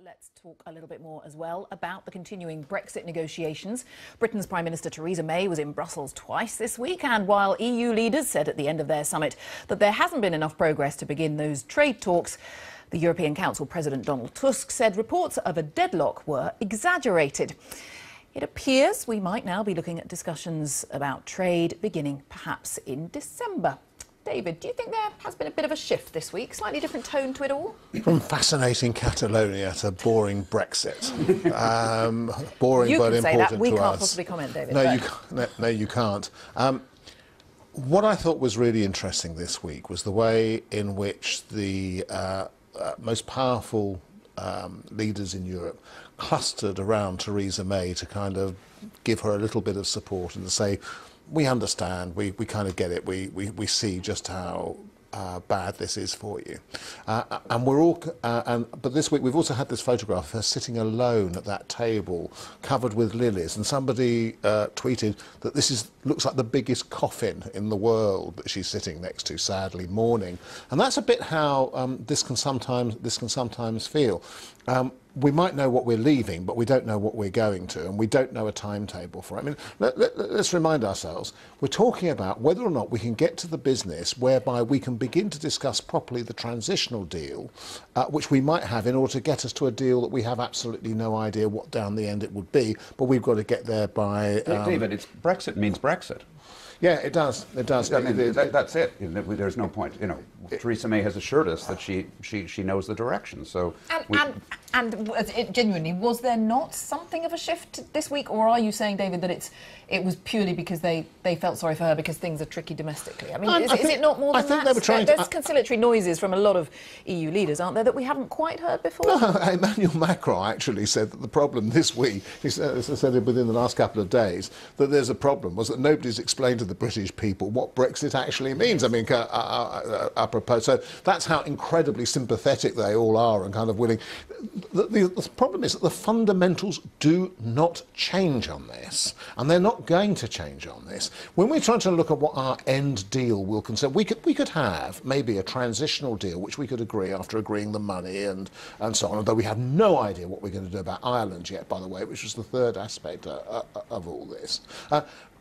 Let's talk a little bit more as well about the continuing Brexit negotiations. Britain's Prime Minister Theresa May was in Brussels twice this week, and while EU leaders said at the end of their summit that there hasn't been enough progress to begin those trade talks, the European Council President Donald Tusk said reports of a deadlock were exaggerated. It appears we might now be looking at discussions about trade beginning perhaps in December. David, do you think there has been a bit of a shift this week? Slightly different tone to it all? From fascinating Catalonia to boring Brexit. Boring but important to us. You can say that. We can't possibly comment, David. No, you can't. What I thought was really interesting this week was the way in which the most powerful leaders in Europe clustered around Theresa May to kind of give her a little bit of support and to say, we understand, we kind of get it, we see just how bad this is for you. And we're all, but this week we've also had this photograph of her sitting alone at that table covered with lilies, and somebody tweeted that looks like the biggest coffin in the world that she's sitting next to, sadly mourning. And that's a bit how this can sometimes feel. We might know what we're leaving, but we don't know what we're going to, and we don't know a timetable for it. I mean, let's remind ourselves, we're talking about whether or not we can get to the business whereby we can begin to discuss properly the transitional deal, which we might have in order to get us to a deal that we have absolutely no idea what down the end it would be, but we've got to get there by... David, Brexit means Brexit. Yeah, it does. It does. I mean, that's it. There's no point. You know, Theresa May has assured us that she knows the direction. So and genuinely, was there not something of a shift this week, or are you saying, David, that it was purely because they felt sorry for her because things are tricky domestically? I mean, is it not more than that? They were trying There's conciliatory noises from a lot of EU leaders, aren't there, that we haven't quite heard before? No, Emmanuel Macron actually said that the problem this week, he said within the last couple of days, that there's a problem, was that nobody's explained to the British people what Brexit actually means. I mean, apropos. So that's how incredibly sympathetic they all are and kind of willing. The problem is that the fundamentals do not change on this, and they're not going to change on this. When we're trying to look at what our end deal will concern, we could have maybe a transitional deal which we could agree after agreeing the money and so on, although we have no idea what we're going to do about Ireland yet, by the way, which was the third aspect of all this.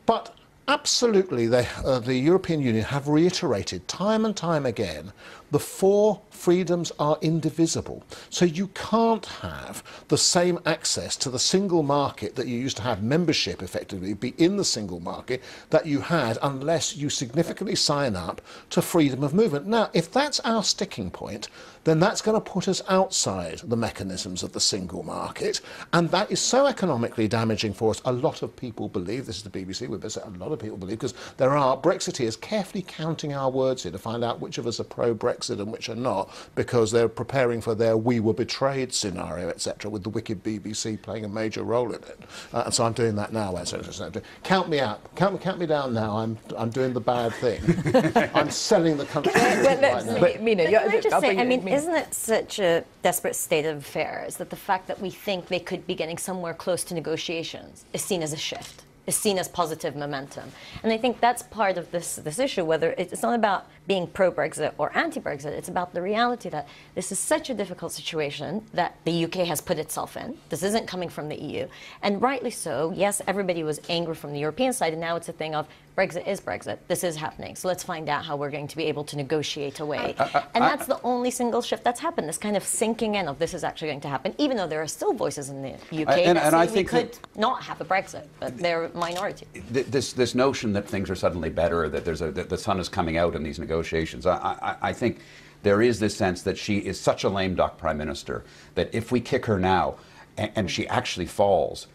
But absolutely, the European Union have reiterated time and time again the four freedoms are indivisible. So you can't have the same access to the single market that you used to have, membership effectively, be in the single market, that you had unless you significantly sign up to freedom of movement. Now, if that's our sticking point, then that's going to put us outside the mechanisms of the single market, and that is so economically damaging for us. A lot of people believe, this is the BBC, we've said a lot of people believe, because there are Brexiteers carefully counting our words here to find out which of us are pro-Brexit and which are not, because they're preparing for their "we were betrayed" scenario, etc., with the wicked BBC playing a major role in it. And so I'm doing that now. Count me out. Count me down now. I'm doing the bad thing. I'm selling the country. Isn't it such a desperate state of affairs that the fact that we think they could be getting somewhere close to negotiations is seen as a shift, is seen as positive momentum? And I think that's part of this issue, whether it's not about being pro-Brexit or anti-Brexit, it's about the reality that this is such a difficult situation that the UK has put itself in. This isn't coming from the EU. And rightly so, yes, everybody was angry from the European side, and now it's a thing of Brexit is Brexit. This is happening. So let's find out how we're going to be able to negotiate away. And that's the only single shift that's happened, this kind of sinking in of this is actually going to happen, even though there are still voices in the UK that say we could not have a Brexit, but they're a minority. This notion that things are suddenly better, that the sun is coming out in these negotiations, I think there is this sense that she is such a lame duck prime minister that if we kick her now and she actually falls,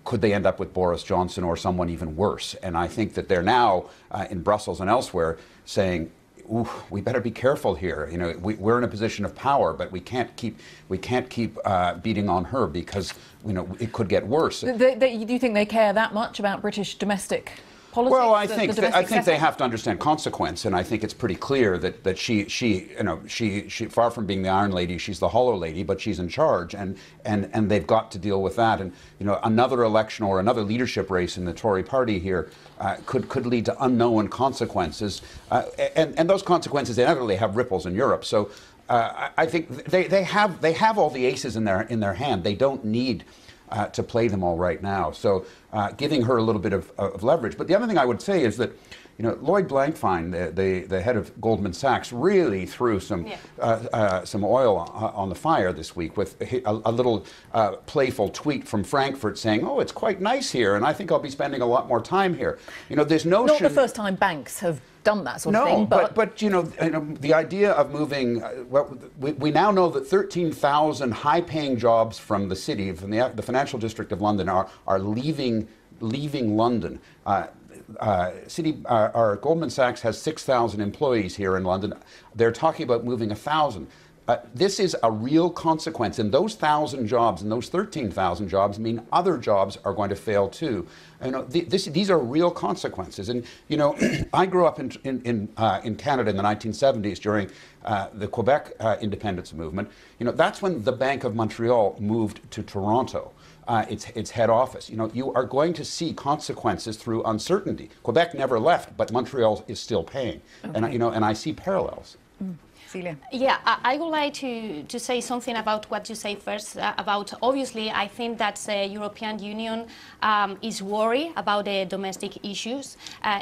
could they end up with Boris Johnson or someone even worse? And I think that they're now in Brussels and elsewhere saying, ooh, we better be careful here. You know, we're in a position of power, but we can't keep beating on her because it could get worse. Do you think they care that much about British domestic politics? Well, I think they have to understand consequence, and I think it's pretty clear that she far from being the Iron Lady, she's the Hollow Lady, but she's in charge, and they've got to deal with that. And another election or another leadership race in the Tory party here could lead to unknown consequences, and those consequences inevitably have ripples in Europe. So I think they have all the aces in their hand. They don't need to play them all right now. So giving her a little bit of leverage. But the other thing I would say is that, you know, Lloyd Blankfein, the head of Goldman Sachs, really threw some oil on the fire this week with a little playful tweet from Frankfurt saying, "Oh, it's quite nice here, and I think I'll be spending a lot more time here." You know, there's notion. Not the first time banks have done that sort of thing. But you know, the idea of moving. Well, we now know that 13,000 high-paying jobs from the city, from the financial district of London, are leaving London. Our Goldman Sachs has 6,000 employees here in London. They're talking about moving 1,000. This is a real consequence, and those 1,000 jobs and those 13,000 jobs mean other jobs are going to fail too. You know, these are real consequences. And you know, I grew up in Canada in the 1970s during the Quebec independence movement. You know, that's when the Bank of Montreal moved to Toronto. Its head office. You know, you are going to see consequences through uncertainty. Quebec never left, but Montreal is still paying, and you know, and I see parallels. Celia. Yeah, I would like to say something about what you say first. About obviously, I think that the European Union is worried about the domestic issues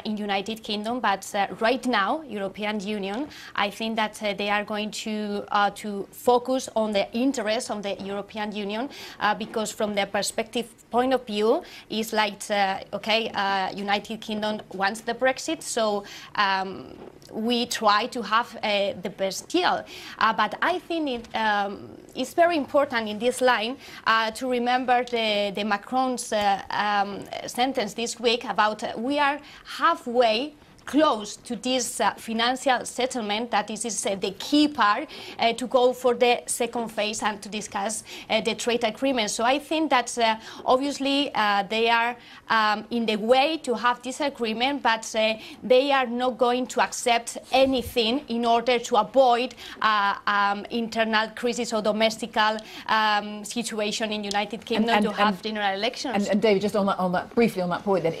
in United Kingdom. But right now, European Union, I think that they are going to focus on the interests of the European Union because from their perspective point of view, is like United Kingdom wants the Brexit, so. We try to have the best deal. But I think it's very important in this line to remember the Macron's sentence this week about we are halfway close to this financial settlement, that is the key part to go for the second phase and to discuss the trade agreement. So I think that obviously they are in the way to have this agreement, but they are not going to accept anything in order to avoid internal crisis or domestical situation in United Kingdom to have general elections. And David, just on that briefly on that point then,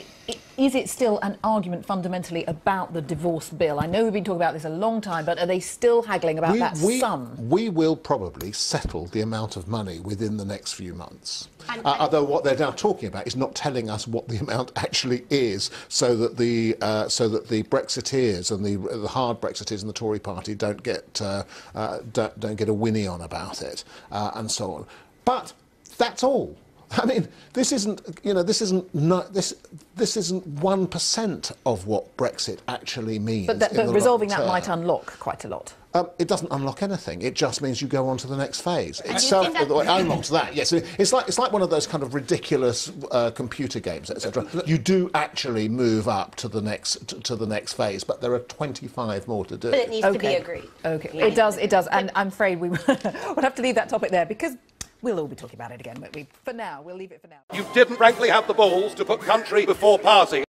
is it still an argument fundamentally about the divorce bill? I know we've been talking about this a long time, but are they still haggling about that sum? We will probably settle the amount of money within the next few months. Although what they're now talking about is not telling us what the amount actually is, so that the Brexiteers and the hard Brexiteers and the Tory Party don't get a whinny on about it, and so on. But that's all. I mean, this isn't 1% of what Brexit actually means. But resolving that might unlock quite a lot. It doesn't unlock anything. It just means you go on to the next phase. It unlocks that. Yes, it's like one of those kind of ridiculous computer games, etc. You do actually move up to the next phase, but there are 25 more to do. But it needs to be agreed. Okay, it does, and I'm afraid we'll have to leave that topic there because we'll all be talking about it again, but for now, we'll leave it for now. You didn't frankly have the balls to put country before party.